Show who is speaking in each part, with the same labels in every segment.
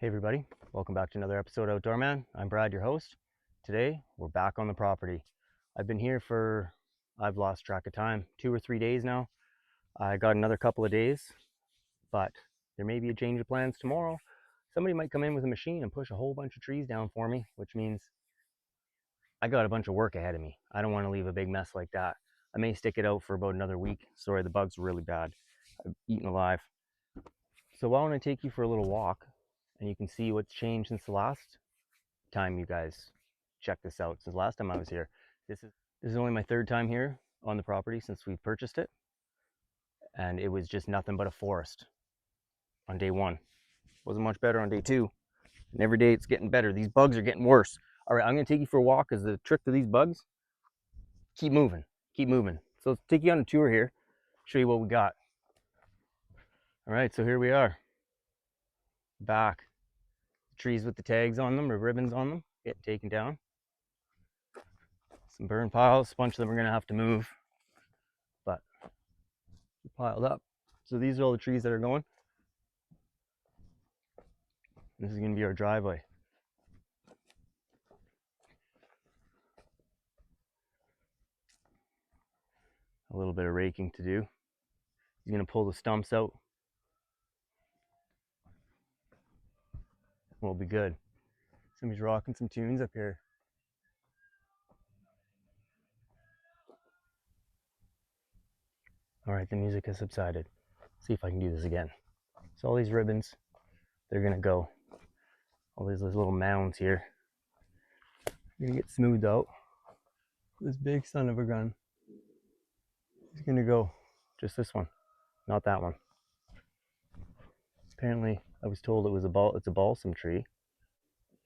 Speaker 1: Hey everybody, welcome back to another episode of Outdoor Man. I'm Brad, your host. Today, we're back on the property. I've been here for, I've lost track of time, 2 or 3 days now. I got another couple of days, but there may be a change of plans tomorrow. Somebody might come in with a machine and push a whole bunch of trees down for me, which means I got a bunch of work ahead of me. I don't want to leave a big mess like that. I may stick it out for about another week. Sorry, the bugs are really bad. I've eaten alive. So why don't I take you for a little walk and you can see what's changed since the last time you guys check this out. Since the last time I was here. This is only my third time here on the property since we purchased it, and it was just nothing but a forest on day one. Wasn't much better on day two, and every day it's getting better. These bugs are getting worse. All right, I'm gonna take you for a walk because the trick to these bugs, keep moving, keep moving. So let's take you on a tour here, show you what we got. All right, so here we are, back. Trees with the tags on them or ribbons on them get taken down. Some burn piles, a bunch of them are gonna have to move, but piled up. So these are all the trees that are going. This is gonna be our driveway. A little bit of raking to do. He's gonna pull the stumps out. We'll be good. Somebody's rocking some tunes up here. All right, the music has subsided. Let's see if I can do this again. So all these ribbons, they're gonna go. All these little mounds here, they're gonna get smoothed out. This big son of a gun is gonna go. Just this one, not that one. Apparently, I was told it's a balsam tree.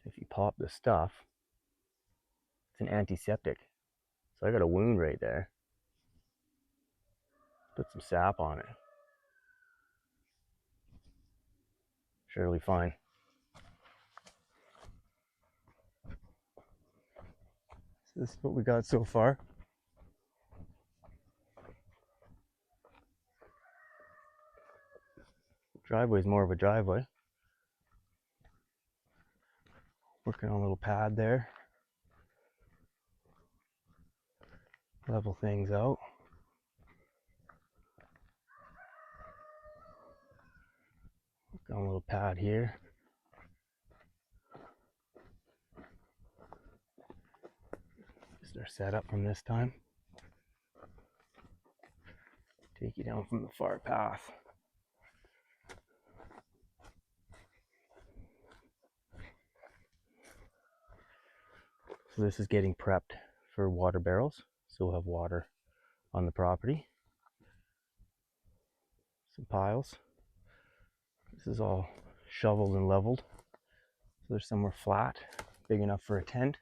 Speaker 1: If you pop the stuff, it's an antiseptic. So I got a wound right there. Put some sap on it. Surely fine. So this is what we got so far. Driveway is more of a driveway. Working on a little pad there. Level things out. Got a little pad here. This is our setup from this time. Take you down from the far path. So this is getting prepped for water barrels. So we'll have water on the property. Some piles. This is all shoveled and leveled. So there's somewhere flat, big enough for a tent.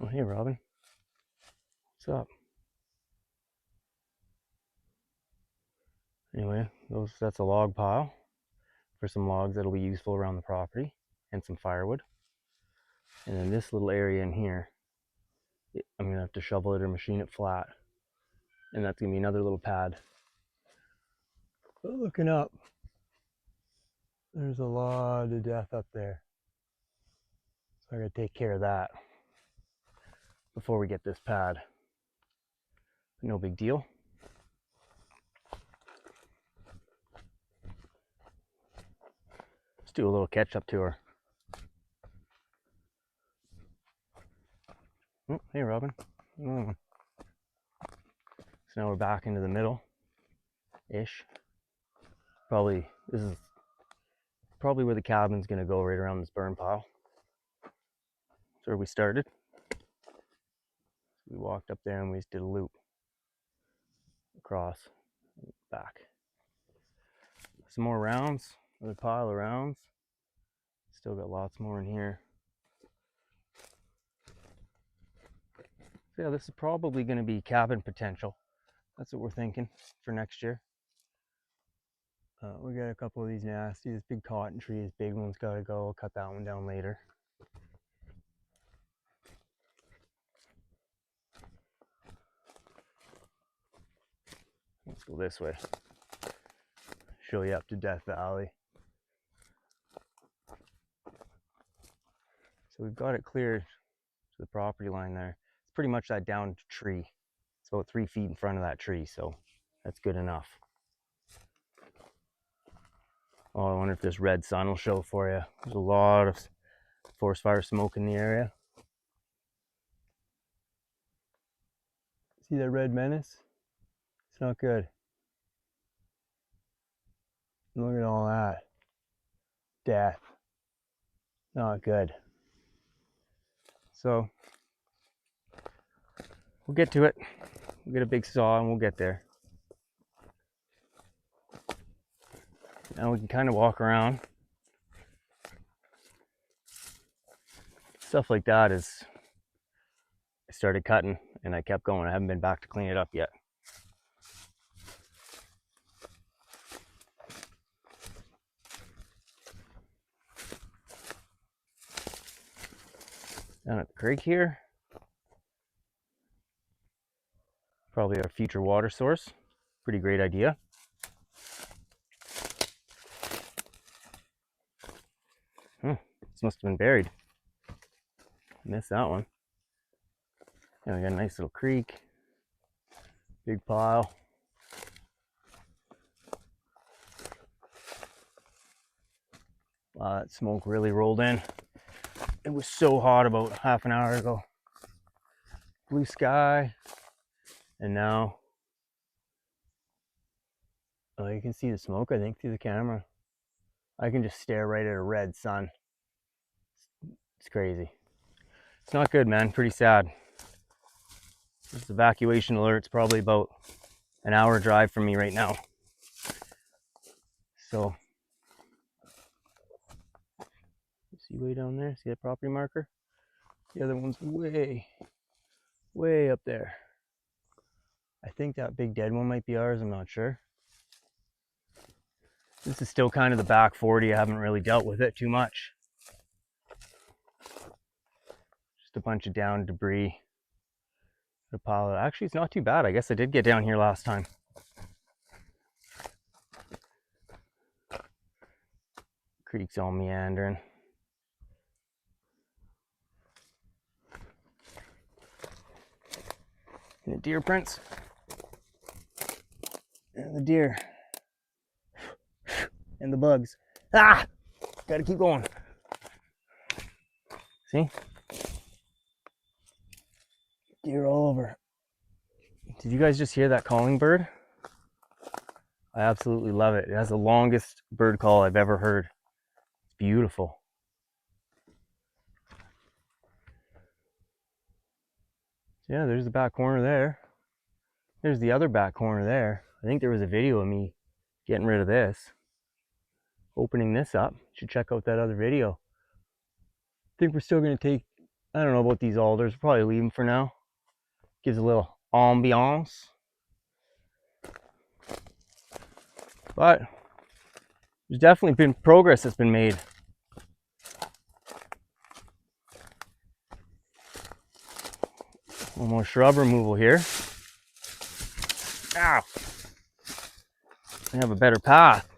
Speaker 1: Oh, hey Robin. What's up? Anyway, that's a log pile for some logs that'll be useful around the property and some firewood. And then this little area in here, I'm gonna have to shovel it or machine it flat. And that's gonna be another little pad. But looking up, there's a lot of death up there. So I gotta take care of that before we get this pad. But no big deal. Let's do a little catch-up tour. Oh, hey Robin. So now we're back into the middle-ish. This is probably where the cabin's gonna go, right around this burn pile. That's where we started. We walked up there and we just did a loop across, back. Some more rounds, another pile of rounds. Still got lots more in here. So yeah, this is probably going to be cabin potential. That's what we're thinking for next year. We got a couple of these nasty. This big cotton tree, this big one's got to go. I'll cut that one down later. Go this way. Show you up to Death Valley. So we've got it cleared to the property line there. It's pretty much that downed tree. It's about 3 feet in front of that tree, so that's good enough. Oh, I wonder if this red sun will show for you. There's a lot of forest fire smoke in the area. See that red menace? It's not good. Look at all that. Death. Not good. So, we'll get to it. We'll get a big saw and we'll get there. Now we can kind of walk around. Stuff like that is, I started cutting and I kept going. I haven't been back to clean it up yet. Down at the creek here, probably our future water source. Pretty great idea. This must have been buried. Missed that one. Yeah, we got a nice little creek. Big pile. Wow, that smoke really rolled in. It was so hot about half an hour ago. Blue sky. And now, oh, you can see the smoke, I think, through the camera. I can just stare right at a red sun. It's crazy. It's not good, man. Pretty sad. This evacuation alert's probably about an hour drive from me right now. So, see way down there? See that property marker? The other one's way up there. I think that big dead one might be ours, I'm not sure. This is still kind of the back 40. I haven't really dealt with it too much. Just a bunch of down debris. A pile of, actually, it's not too bad. I guess I did get down here last time. Creek's all meandering. And the deer prints. And the deer. And the bugs. Ah! Gotta keep going. See? Deer all over. Did you guys just hear that calling bird? I absolutely love it. It has the longest bird call I've ever heard. It's beautiful. Yeah, there's the back corner there. There's the other back corner there. I think there was a video of me getting rid of this. Opening this up. Should check out that other video. I think we're still going to take, I don't know about these alders. We'll probably leave them for now. Gives a little ambiance. But there's definitely been progress that's been made. A little more shrub removal here. Ow! I have a better path.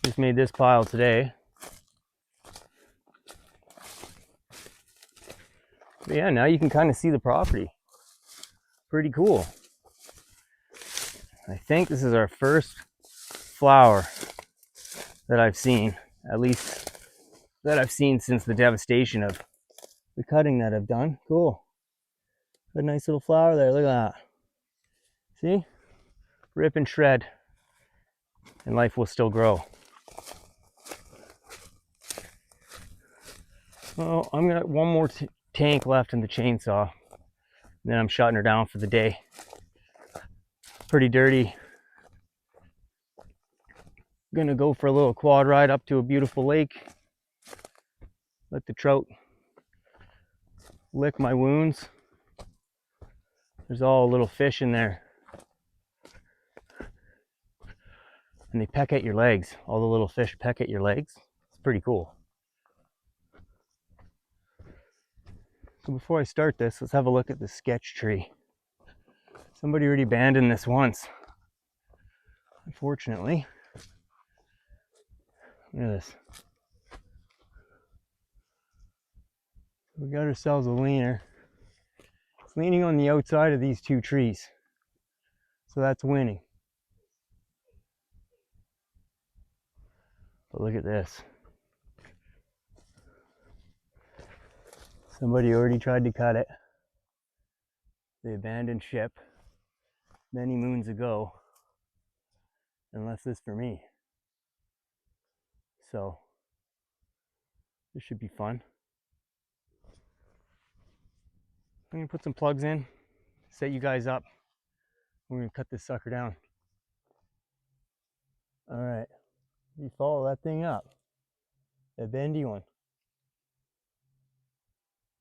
Speaker 1: Just made this pile today. But yeah, now you can kind of see the property. Pretty cool. I think this is our first flower that I've seen, at least that I've seen since the devastation of the cutting that I've done. Cool. Got a nice little flower there, look at that. See? Rip and shred, and life will still grow. Well, I'm gonna one more tank left in the chainsaw, and then I'm shutting her down for the day. Pretty dirty. Gonna go for a little quad ride up to a beautiful lake. Let the trout lick my wounds. There's all little fish in there. And they peck at your legs. All the little fish peck at your legs. It's pretty cool. So before I start this, let's have a look at the sketch tree. Somebody already abandoned this once. Unfortunately. Look at this. We got ourselves a leaner. It's leaning on the outside of these two trees. So that's winning. But look at this. Somebody already tried to cut it. They abandoned ship many moons ago and left this for me. So this should be fun. I'm gonna put some plugs in, set you guys up. We're gonna cut this sucker down. All right, you follow that thing up. The bendy one.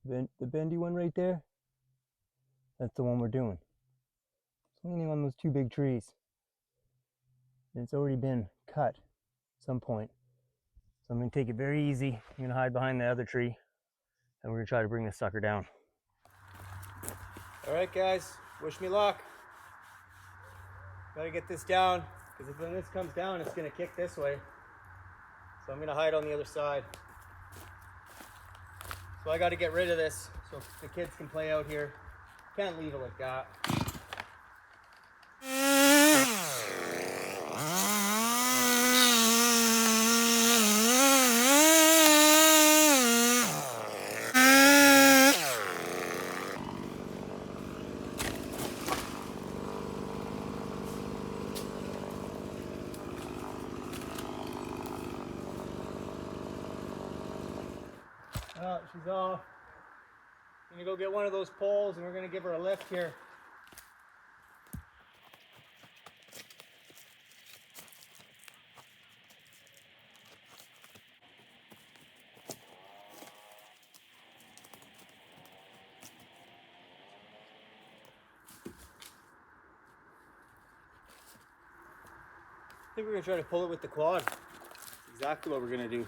Speaker 1: The bendy one right there, that's the one we're doing. It's leaning on those two big trees. And it's already been cut at some point. So I'm gonna take it very easy. I'm gonna hide behind the other tree and we're gonna try to bring this sucker down. All right, guys, wish me luck. Gotta get this down, because when this comes down, it's gonna kick this way. So I'm gonna hide on the other side. So I gotta get rid of this so the kids can play out here. Can't leave it like that. Oh, she's off. I'm gonna go get one of those poles and we're gonna give her a lift here. I think we're gonna try to pull it with the quad. That's exactly what we're gonna do.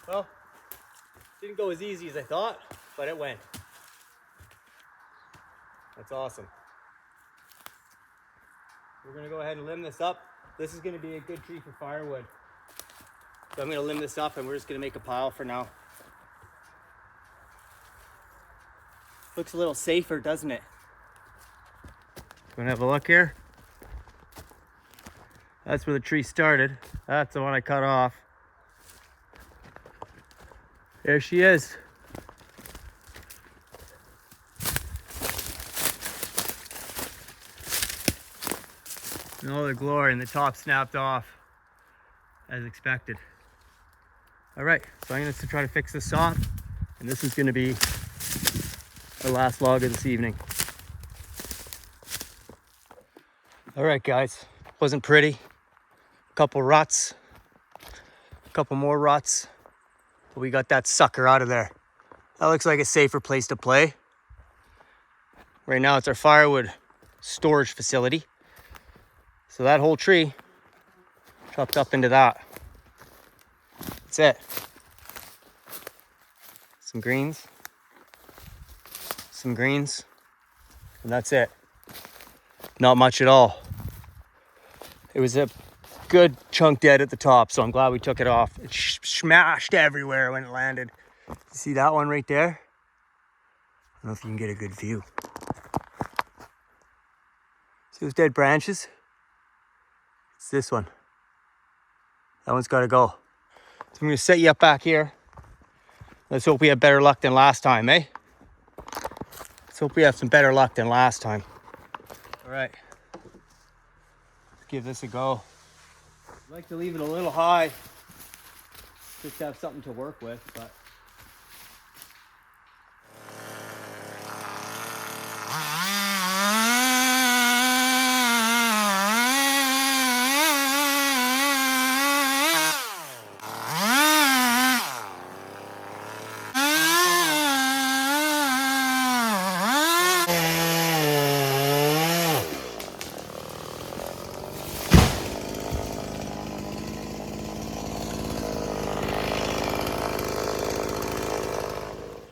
Speaker 1: Well, didn't go as easy as I thought, but it went. That's awesome. We're gonna go ahead and limb this up. This is gonna be a good tree for firewood. So I'm gonna limb this up and we're just gonna make a pile for now. Looks a little safer, doesn't it? Wanna have a look here? That's where the tree started. That's the one I cut off. There she is. In all their glory, and the top snapped off as expected. All right, so I'm gonna try to fix this off, and this is gonna be our last log of this evening. All right, guys, wasn't pretty. A couple ruts, a couple more ruts. But we got that sucker out of there. That looks like a safer place to play. Right now it's our firewood storage facility. So that whole tree chopped up into that. That's it. Some greens, and that's it. Not much at all. It was a good chunk dead at the top, so I'm glad we took it off. It smashed everywhere when it landed. You see that one right there? I don't know if you can get a good view. See those dead branches? It's this one. That one's got to go. So I'm going to set you up back here. Let's hope we have better luck than last time, eh? Let's hope we have some better luck than last time. All right. Let's give this a go. I'd like to leave it a little high just to have something to work with, but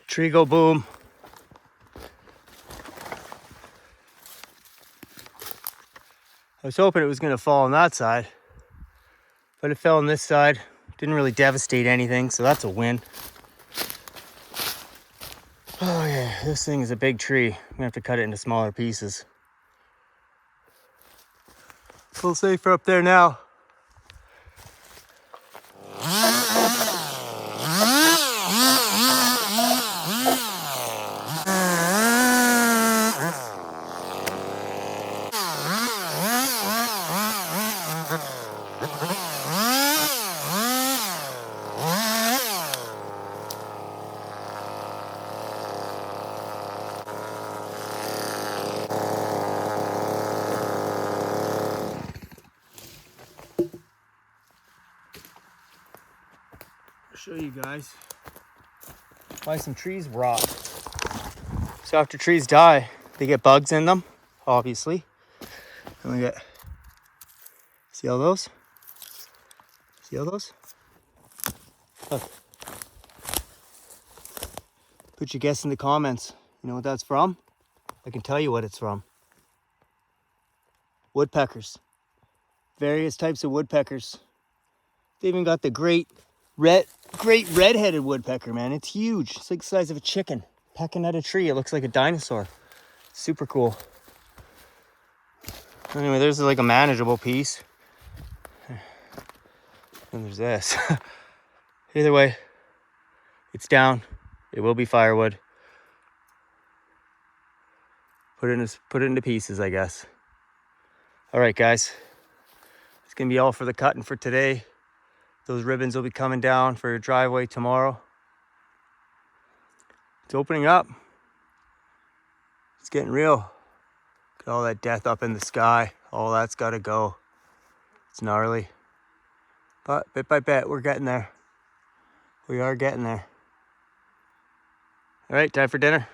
Speaker 1: tree go boom. I was hoping it was going to fall on that side, but it fell on this side. Didn't really devastate anything, so that's a win. Oh yeah, this thing is a big tree. I'm gonna have to cut it into smaller pieces. A little safer up there now. Show you guys why some trees rot. So after trees die, they get bugs in them, obviously. And we get, see all those? See all those? Look. Put your guess in the comments. You know what that's from? I can tell you what it's from. Woodpeckers. Various types of woodpeckers. They even got the great red-headed woodpecker, man. It's huge. It's like the size of a chicken pecking at a tree. It looks like a dinosaur. Super cool. Anyway, there's like a manageable piece. And there's this. Either way, it's down. It will be firewood. Put it into pieces, I guess. All right, guys. It's gonna be all for the cutting for today. Those ribbons will be coming down for your driveway tomorrow. It's opening up. It's getting real. Look at all that death up in the sky. All that's gotta go. It's gnarly. But bit by bit, we're getting there. We are getting there. All right, time for dinner.